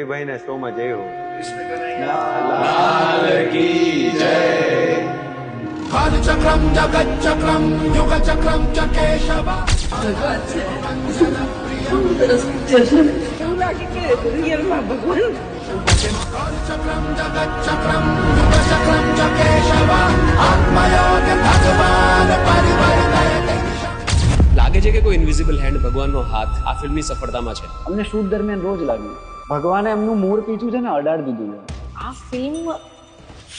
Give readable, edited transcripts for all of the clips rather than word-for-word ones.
ભાઈ ના શો માં જયો चक्रम जगत चक्रम युग चक्रम च केशव चक्रम जगत चक्रम युग चक्रम च केशव आत्मयोग भगवान परिवर्तय લાગે છે કે કોઈ ઇન્વિઝિબલ હેન્ડ ભગવાનનો હાથ આ ફિલ્મની સફળતામાં છે. અમને શૂટ દરમિયાન રોજ લાગ્યું ભગવાને એમનું મૂળ પીછું છે ને અડાડી દીધું છે. આ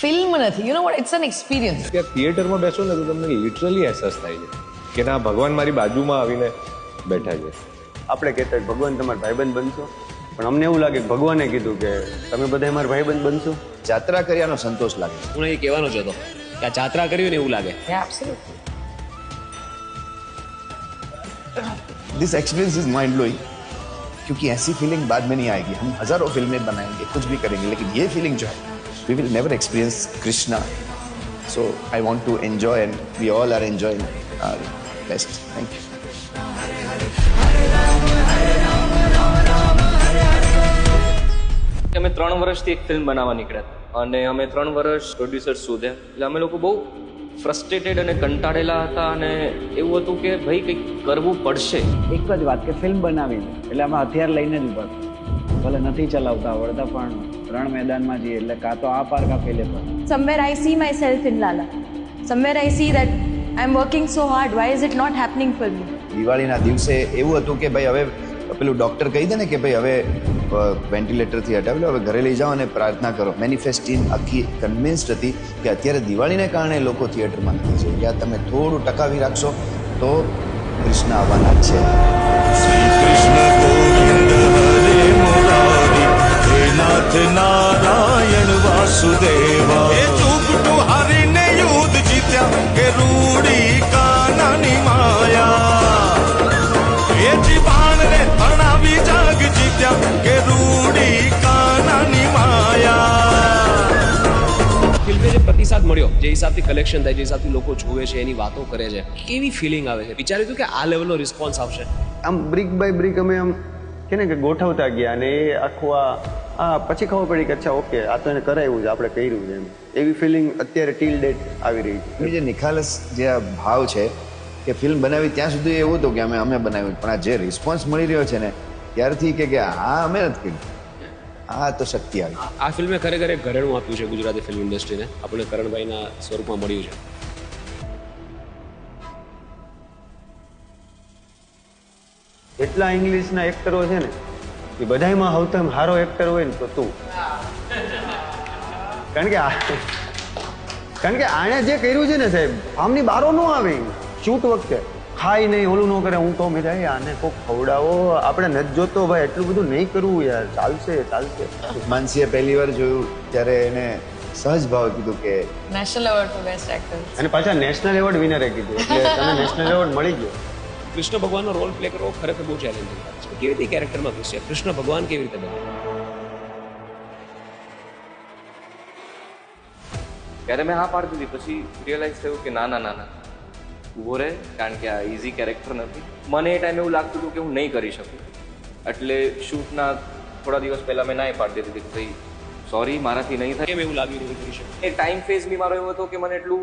ફિલ્મ નથી, you know what, it's an experience. ત્યાં થિયેટરમાં બેસો ને તો તમને લિટરલી અહેસાસ થાય છે કે ના ભગવાન મારી બાજુમાં આવીને બેઠા છે. આપણે કહેતા હોય ભગવાન તમારા ભાઈબંધ બનશો, પણ અમને એવું લાગે કે ભગવાને કીધું કે તમે બધા અમારા ભાઈબંધ બનશો. જાત્રા કર્યાનો સંતોષ લાગે. હું એ કહેવાનો જ હતો કે આ જાત્રા કર્યું ને એવું લાગે. This experience is mind blowing क्योंकि ऐसी फीलिंग बाद में नहीं आएगी. हम हजारों फिल्में बनाएंगे, कुछ भी करेंगे, लेकिन ये फीलिंग जो है we will never experience Krishna. So I want to enjoy and we all are enjoying our best. Thank you. અમે 3 વર્ષથી એક ફિલ્મ બનાવવા નીકળ્યા અને અમે 3 વર્ષ પ્રોડ્યુસર્સ શોધ્યા. એટલે અમે લોકો બહુ ફ્રસ્ટ્રેટેડ અને કંટાળેલા હતા અને એવું હતું કે ભાઈ કંઈક કરવું પડશે. એક જ વાત કે ફિલ્મ બનાવી છે એટલે અમે હથિયાર લઈને જ ઉભા ભલે નથી ચલાવતા આવડતા પણ રણ મેદાનમાં જઈએ એટલે કાં તો આ પાર કાં પેલે પાર. Somewhere I see myself in Lala. Somewhere I see that I'm working so hard. Why is it not happening for me? દિવાળીના દિવસે એવું હતું કે ભાઈ હવે પેલું ડૉક્ટર કહી દે ને કે ભાઈ હવે વેન્ટિલેટરથી હટાવી લો, હવે ઘરે લઈ જાઓ અને પ્રાર્થના કરો. મેનિફેસ્ટિન આખી કન્વિન્સ્ડ હતી કે અત્યારે દિવાળીને કારણે લોકો થિયેટરમાં નથી જઈ રહ્યા. તમે થોડું ટકાવી રાખશો તો કૃષ્ણ આવવાના જ છે. श्री कृष्ण गोविंद हरे मुरारी हे नाथ नारायण वासुदेवा हे चुपटू हरि ने युद्ध जीत्या के रूड़ी कानानी माया हे जीवान रे तणावी जाग जीत्या के रूड़ी कानानी माया. ફિલ્મને જે પ્રતિસાદ મળ્યો, જે હિસાબથી કલેક્શન થાય, જે હિસાબથી લોકો જોવે છે, એની વાતો કરે છે, કેવી ફિલિંગ આવે છે? વિચાર્યું હતું કે આ લેવલનો રિસ્પોન્સ આવશે? આમ બ્રિક બાય બ્રિક અમે આમ કે ને કે ગોઠવતા ગયા અને એ આખું આ પછી ખબર પડી કે અચ્છા ઓકે આ તો એને કરાવ્યું છે, આપણે કર્યું છે એમ. એવી ફિલિંગ અત્યારે ટીલ ડેટ આવી રહી છે. જે નિખાલસ જે આ ભાવ છે કે ફિલ્મ બનાવી ત્યાં સુધી એવું હતું કે અમે બનાવ્યું, પણ આ જે રિસ્પોન્સ મળી રહ્યો છે ને ત્યારથી કે આ અમે નથી કર્યું, આ તો શક્તિ આવી. આ ફિલ્મે ખરેખર એક ઘરેણું આપ્યું છે ગુજરાતી ફિલ્મ ઇન્ડસ્ટ્રીને. આપણે કરણભાઈના સ્વરૂપમાં મળ્યું છે. એટલા ઇંગ્લિશના એક્ટરો છે ને એ બધામાં સૌથી સારો એક્ટર હોય ને તો તું. કારણ કે આણે જે કર્યું છે ને સાહેબ આમની બારો ન આવે. શૂટ વખતે ખાઈ નહીં, ઓલું ન કરે. હું કહું મેં આને કોક ખવડાવો, આપણે નથી જોતો ભાઈ, એટલું બધું નહીં કરવું યાર, ચાલશે. માનસીએ પહેલી વાર જોયું ત્યારે એને સહજ ભાવ કીધું કે national award four best actor. અને પાછા નેશનલ એવોર્ડ વિનરે કીધું એટલે તને નેશનલ એવોર્ડ મળી ગયો. કૃષ્ણ ભગવાનનો રોલ પ્લે કરવો ખરેખર બહુ ચેલેન્જિંગ છે. કેવી રીતે કેરેક્ટરમાં ઘૂસ્યા? કૃષ્ણ ભગવાન કેવી રીતે બન્યા? ત્યારે મેં હા પાડી દીધી. પછી રિયલાઇઝ થયું કે ના ઊભો રહે, કારણ કે આ ઇઝી કેરેક્ટર નથી. મને એ ટાઈમે એવું લાગતું હતું કે હું નહીં કરી શકું. એટલે શૂટના થોડા દિવસ પહેલાં મેં ના પાડી દીધી કે ભાઈ સોરી મારાથી નહીં થાય. કેમ એવું લાગ્યું નહીં કરી શકું? એ ટાઈમ ફેઝ બી મારો એવો હતો કે મને એટલું